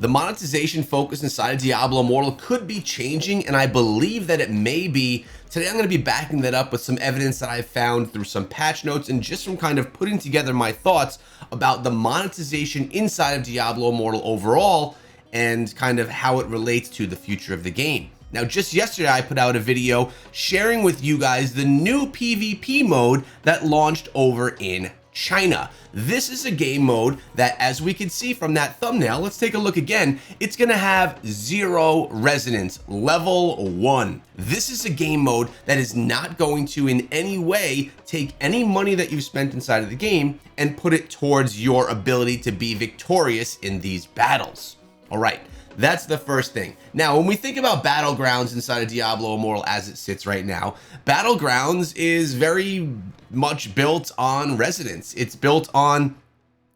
The monetization focus inside of Diablo Immortal could be changing, and I believe that it may be. Today I'm going to be backing that up with some evidence that I've found through some patch notes and just from kind of putting together my thoughts about the monetization inside of Diablo Immortal overall and kind of how it relates to the future of the game. Now, just yesterday I put out a video sharing with you guys the new PvP mode that launched over in China. This is a game mode that, as we can see from that thumbnail, let's take a look again, it's gonna have 0 resonance, level 1. This is a game mode that is not going to in any way take any money that you've spent inside of the game and put it towards your ability to be victorious in these battles. All right, that's the first thing. Now, when we think about Battlegrounds inside of Diablo Immortal as it sits right now, Battlegrounds is very much built on resonance. It's built on,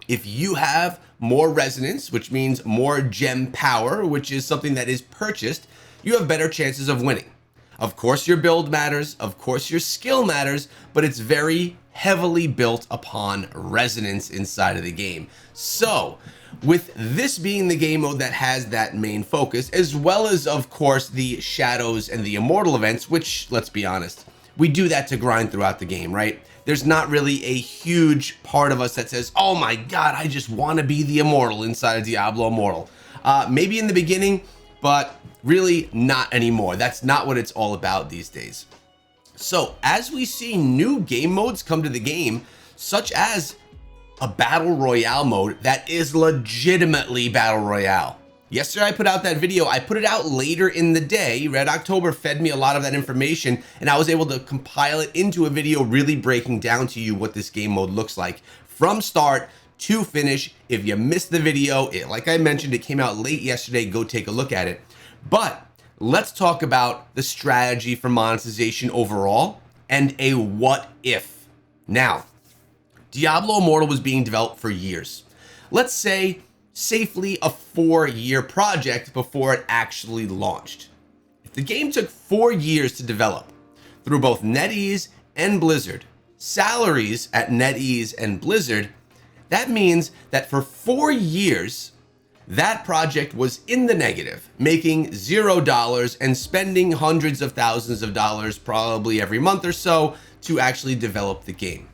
if you have more resonance, which means more gem power, which is something that is purchased, you have better chances of winning. Of course, your build matters, of course, your skill matters, but it's very heavily built upon resonance inside of the game. So, with this being the game mode that has that main focus, as well as, of course, the Shadows and the Immortal events, which, let's be honest, we do that to grind throughout the game, right? There's not really a huge part of us that says, oh my God, I just want to be the Immortal inside of Diablo Immortal. Maybe in the beginning, but really not anymore. That's not what it's all about these days. So as we see new game modes come to the game, such as a battle royale mode that is legitimately battle royale. Yesterday I put out that video. I put it out later in the day. Red October fed me a lot of that information, and I was able to compile it into a video really breaking down to you what this game mode looks like from start to finish. If you missed the video, like I mentioned, it came out late yesterday. Go take a look at it. But let's talk about the strategy for monetization overall and a what if. Now, Diablo Immortal was being developed for years. Let's say safely a 4-year project before it actually launched. If the game took 4 years to develop through both NetEase and Blizzard, salaries at NetEase and Blizzard, that means that for 4 years, that project was in the negative, making $0 and spending hundreds of thousands of dollars probably every month or so to actually develop the game.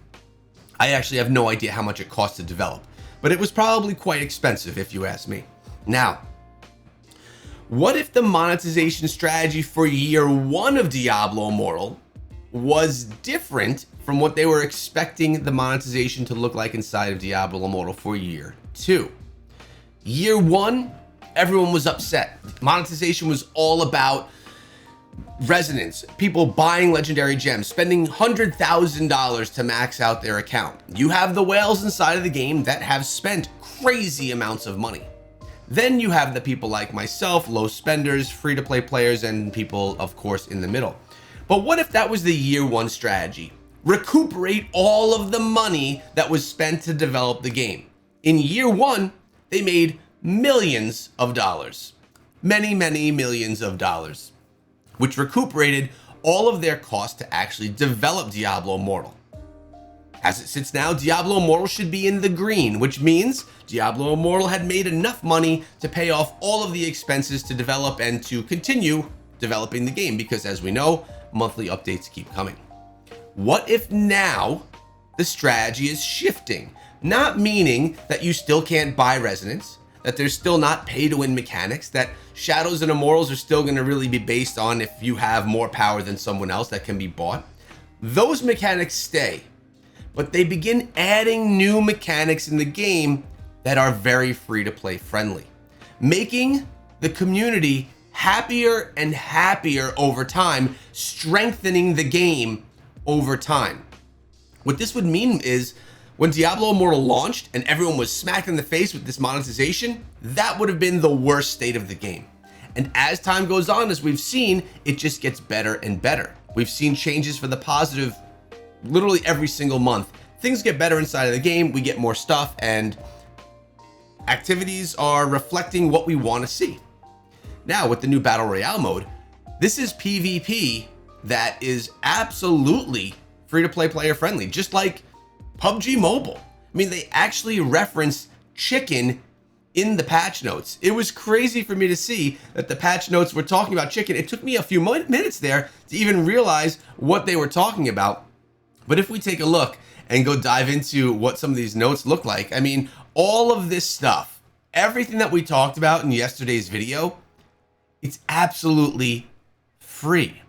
I actually have no idea how much it cost to develop, but it was probably quite expensive if you ask me. Now, what if the monetization strategy for year 1 of Diablo Immortal was different from what they were expecting the monetization to look like inside of Diablo Immortal for year 2? Year 1, everyone was upset. Monetization was all about resonance, people buying legendary gems, spending $100,000 to max out their account. You have the whales inside of the game that have spent crazy amounts of money. Then you have the people like myself, low spenders, free-to-play players, and people, of course, in the middle. But what if that was the year 1 strategy? Recuperate all of the money that was spent to develop the game. In year 1, they made millions of dollars. Many, many millions of dollars, which recuperated all of their costs to actually develop Diablo Immortal. As it sits now, Diablo Immortal should be in the green, which means Diablo Immortal had made enough money to pay off all of the expenses to develop and to continue developing the game, because as we know, monthly updates keep coming. What if now the strategy is shifting? Not meaning that you still can't buy resonance, that there's still not pay to win mechanics, that Shadows and Immortals are still going to really be based on if you have more power than someone else that can be bought. Those mechanics stay, but they begin adding new mechanics in the game that are very free to play friendly, making the community happier and happier over time, strengthening the game over time. What this would mean is, when Diablo Immortal launched and everyone was smacked in the face with this monetization, that would have been the worst state of the game. And as time goes on, as we've seen, it just gets better and better. We've seen changes for the positive literally every single month. Things get better inside of the game, we get more stuff, and activities are reflecting what we want to see. Now, with the new Battle Royale mode, this is PvP that is absolutely free-to-play player friendly, just like PUBG Mobile. I mean, they actually reference chicken in the patch notes. It was crazy for me to see that the patch notes were talking about chicken. It took me a few minutes there to even realize what they were talking about. But if we take a look and go dive into what some of these notes look like, I mean, all of this stuff, everything that we talked about in yesterday's video, it's absolutely free,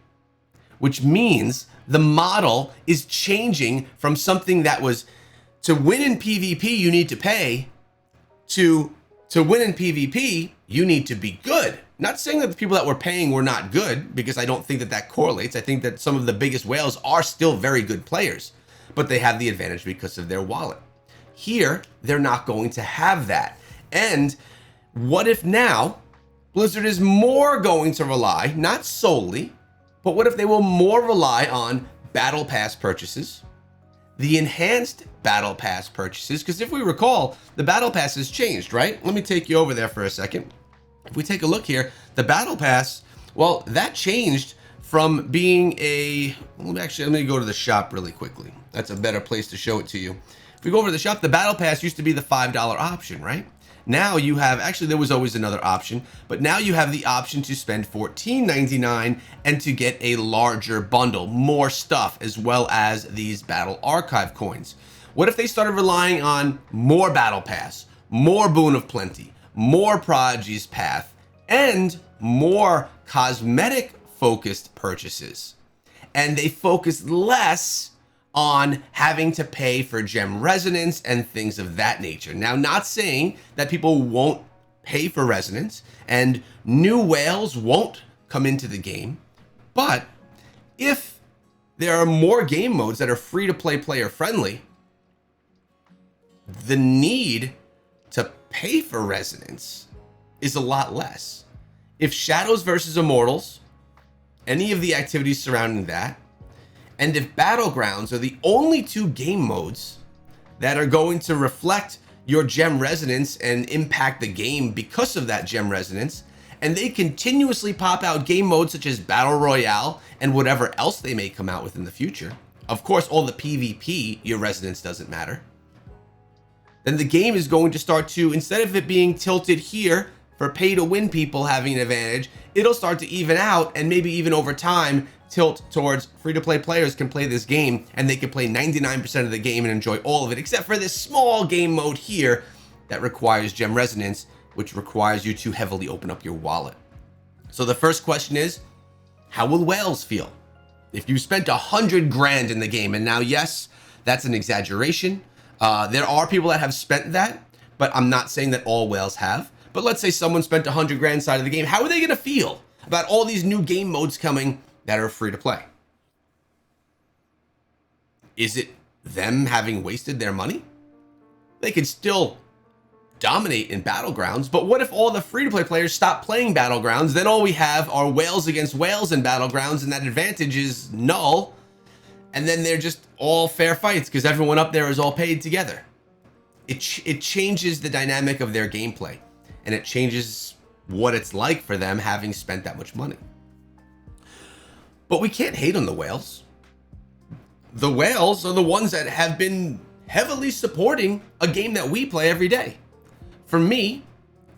which means the model is changing from something that was to win in PvP, you need to pay, to win in PvP, you need to be good. Not saying that the people that were paying were not good, because I don't think that that correlates. I think that some of the biggest whales are still very good players, but they have the advantage because of their wallet. Here, they're not going to have that. And what if now Blizzard is more going to rely, not solely, but what if they will more rely on Battle Pass purchases, the enhanced Battle Pass purchases? Because if we recall, the Battle Pass has changed, right? Let me take you over there for a second. If we take a look here, the Battle Pass, well, that changed from being a, actually, let me go to the shop really quickly. That's a better place to show it to you. If we go over to the shop, the Battle Pass used to be the $5 option, right? Now you have, actually there was always another option, but now you have the option to spend $14.99 and to get a larger bundle, more stuff, as well as these Battle Archive coins. What if they started relying on more Battle Pass, more Boon of Plenty, more Prodigy's Path, and more cosmetic focused purchases? And they focus less on having to pay for gem resonance and things of that nature. Now, not saying that people won't pay for resonance and new whales won't come into the game, but if there are more game modes that are free to play, player friendly, the need to pay for resonance is a lot less. If Shadows versus Immortals, any of the activities surrounding that, and if Battlegrounds are the only two game modes that are going to reflect your gem resonance and impact the game because of that gem resonance, and they continuously pop out game modes such as Battle Royale and whatever else they may come out with in the future, of course, all the PvP, your resonance doesn't matter, then the game is going to start to, instead of it being tilted here for pay to win people having an advantage, it'll start to even out, and maybe even over time tilt towards free-to-play players can play this game and they can play 99% of the game and enjoy all of it, except for this small game mode here that requires gem resonance, which requires you to heavily open up your wallet. So the first question is, how will whales feel if you spent 100 grand in the game? And now, yes, that's an exaggeration. There are people that have spent that, but I'm not saying that all whales have. But let's say someone spent 100 grand side of the game. How are they going to feel about all these new game modes coming that are free to play? Is it them having wasted their money? They could still dominate in Battlegrounds, but what if all the free to play players stop playing Battlegrounds? Then all we have are whales against whales in Battlegrounds, and that advantage is null. And then they're just all fair fights because everyone up there is all paid together. It changes the dynamic of their gameplay, and it changes what it's like for them having spent that much money. But we can't hate on the whales. The whales are the ones that have been heavily supporting a game that we play every day. For me,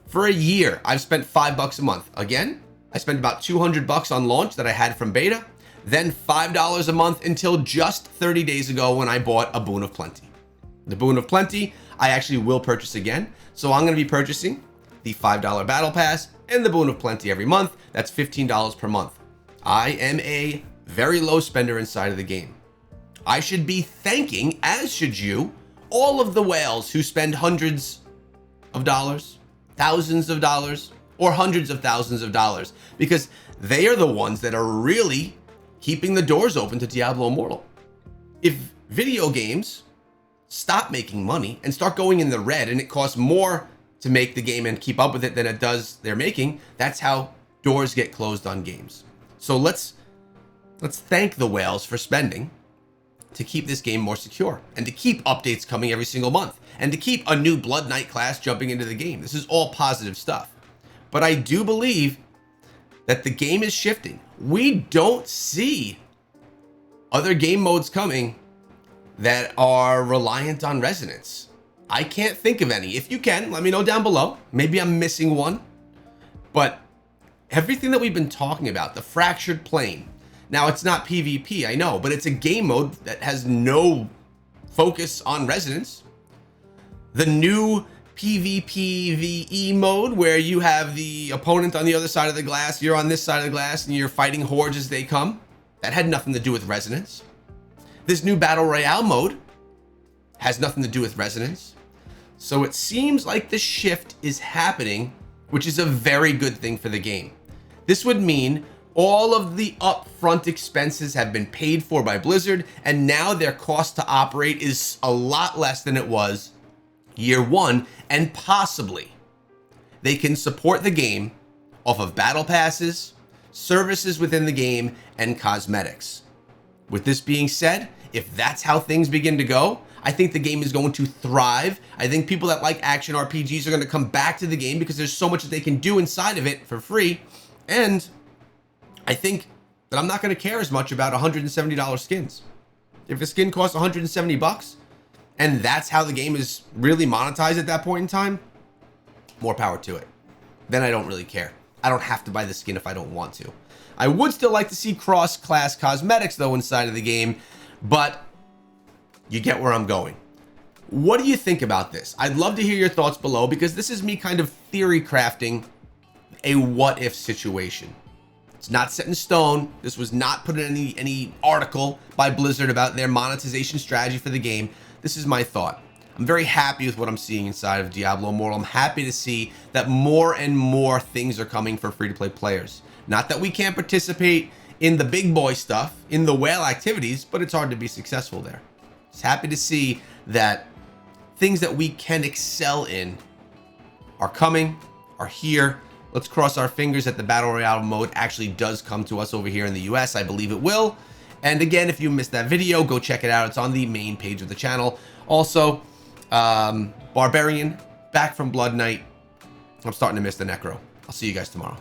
for a year, I've spent $5 a month. Again, I spent about $200 on launch that I had from beta, then $5 a month until just 30 days ago when I bought a Boon of Plenty. The Boon of Plenty, I actually will purchase again. So I'm going to be purchasing the $5 Battle Pass and the Boon of Plenty every month. That's $15 per month. I am a very low spender inside of the game. I should be thanking, as should you, all of the whales who spend hundreds of dollars, thousands of dollars, or hundreds of thousands of dollars, because they are the ones that are really keeping the doors open to Diablo Immortal. If video games stop making money and start going in the red, and it costs more to make the game and keep up with it than it does they're making, that's how doors get closed on games. So let's thank the whales for spending to keep this game more secure, and to keep updates coming every single month, and to keep a new Blood Knight class jumping into the game. This is all positive stuff. But I do believe that the game is shifting. We don't see other game modes coming that are reliant on resonance. I can't think of any. If you can, let me know down below. Maybe I'm missing one. But everything that we've been talking about, the fractured plane. Now, it's not PvP, I know, but it's a game mode that has no focus on resonance. The new PvPvE mode, where you have the opponent on the other side of the glass, you're on this side of the glass, and you're fighting hordes as they come. That had nothing to do with resonance. This new Battle Royale mode has nothing to do with resonance. So it seems like the shift is happening, which is a very good thing for the game. This would mean all of the upfront expenses have been paid for by Blizzard, and now their cost to operate is a lot less than it was year one, and possibly they can support the game off of battle passes, services within the game, and cosmetics. With this being said, if that's how things begin to go, I think the game is going to thrive. I think people that like action RPGs are going to come back to the game because there's so much that they can do inside of it for free. And I think that I'm not going to care as much about $170 skins. If a skin costs 170 bucks and that's how the game is really monetized at that point in time, more power to it. Then I don't really care. I don't have to buy the skin if I don't want to. I would still like to see cross-class cosmetics though inside of the game, but you get where I'm going. What do you think about this? I'd love to hear your thoughts below, because this is me kind of theory crafting a what if situation. It's not set in stone. This was not put in any article by Blizzard about their monetization strategy for the game. This is my thought. I'm very happy with what I'm seeing inside of Diablo Immortal. I'm happy to see that more and more things are coming for free-to-play players. Not that we can't participate in the big boy stuff, in the whale activities, but it's hard to be successful there. Just happy to see that things that we can excel in are coming, are here. Let's cross our fingers that the Battle Royale mode actually does come to us over here in the US. I believe it will. And again, if you missed that video, go check it out. It's on the main page of the channel. Also, Barbarian, back from Blood Knight. I'm starting to miss the Necro. I'll see you guys tomorrow.